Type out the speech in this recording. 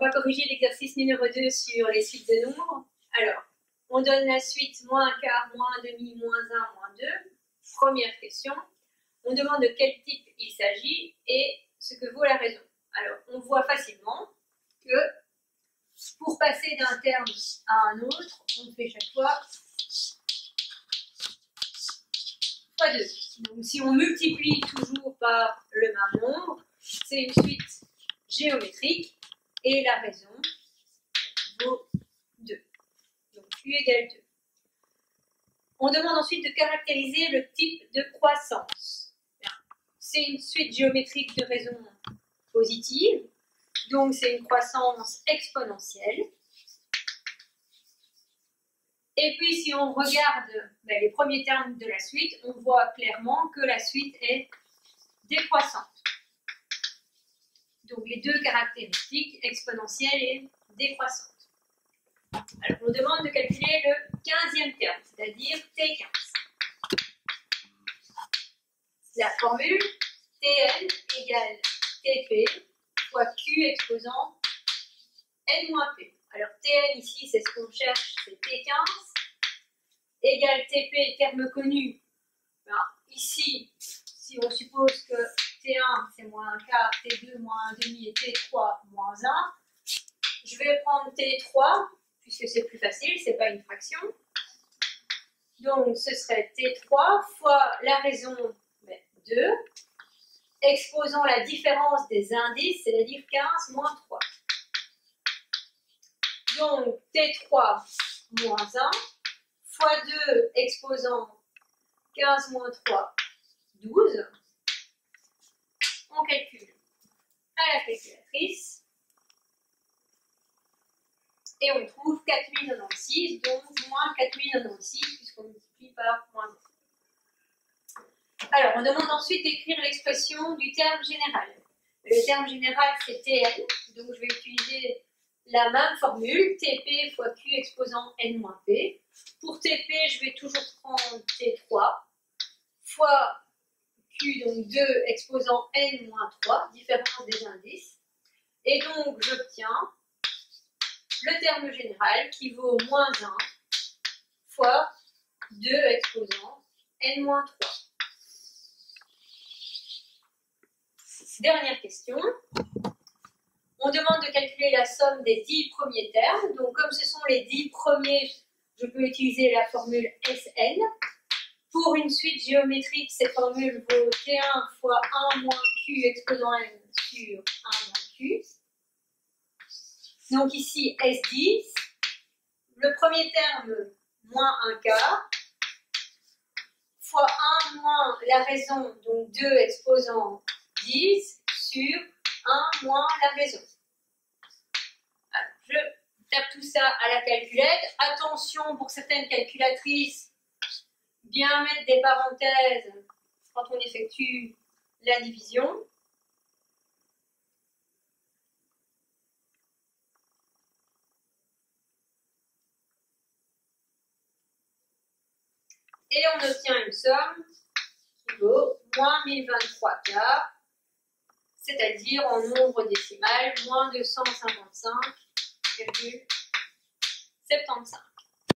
va corriger l'exercice numéro 2 sur les suites de nombres. Alors, on donne la suite moins un quart, moins un demi, moins 1, moins 2. Première question. On demande de quel type il s'agit et ce que vaut la raison. Alors, on voit facilement que pour passer d'un terme à un autre, on fait chaque fois x2. Donc, si on multiplie toujours par le même nombre, c'est une suite géométrique et la raison vaut 2. Donc, U égale 2. On demande ensuite de caractériser le type de croissance. C'est une suite géométrique de raison positive, donc c'est une croissance exponentielle. Et puis si on regarde les premiers termes de la suite, on voit clairement que la suite est décroissante. Donc les deux caractéristiques, exponentielle et décroissante. Alors on demande de calculer le 15e terme, c'est-à-dire T15. La formule Tn égale Tp fois Q exposant N-P. Alors Tn ici, c'est ce qu'on cherche, c'est T15, égale Tp, terme connu. Alors, ici, si on suppose que T1 c'est moins un quart, T2 moins un demi et T3 moins 1, je vais prendre T3, puisque c'est plus facile, c'est pas une fraction. Donc ce serait T3 fois la raison 2, exposant la différence des indices, c'est-à-dire 15 moins 3. Donc T3 moins 1 fois 2 exposant 15 moins 3, 12. On calcule à la calculatrice et on trouve 4096, donc moins 4096 puisqu'on multiplie par moins 1. Alors, on demande ensuite d'écrire l'expression du terme général. Le terme général, c'est Tn, donc je vais utiliser la même formule, Tp fois Q exposant N-P. Pour Tp, je vais toujours prendre T3 fois Q, donc 2 exposant N-3, différence des indices. Et donc, j'obtiens le terme général qui vaut moins 1 fois 2 exposant N-3. Dernière question. On demande de calculer la somme des 10 premiers termes. Donc, comme ce sont les 10 premiers, je peux utiliser la formule Sn. Pour une suite géométrique, cette formule vaut T1 fois 1 moins Q exposant N sur 1 moins Q. Donc ici, S10. Le premier terme, moins 1 quart, fois 1 moins la raison, donc 2 exposant 10 sur 1 moins la raison. Alors, je tape tout ça à la calculette. Attention, pour certaines calculatrices, bien mettre des parenthèses quand on effectue la division. Et on obtient une somme qui vaut moins 1023 quarts, c'est-à-dire en nombre décimal, moins 255,75.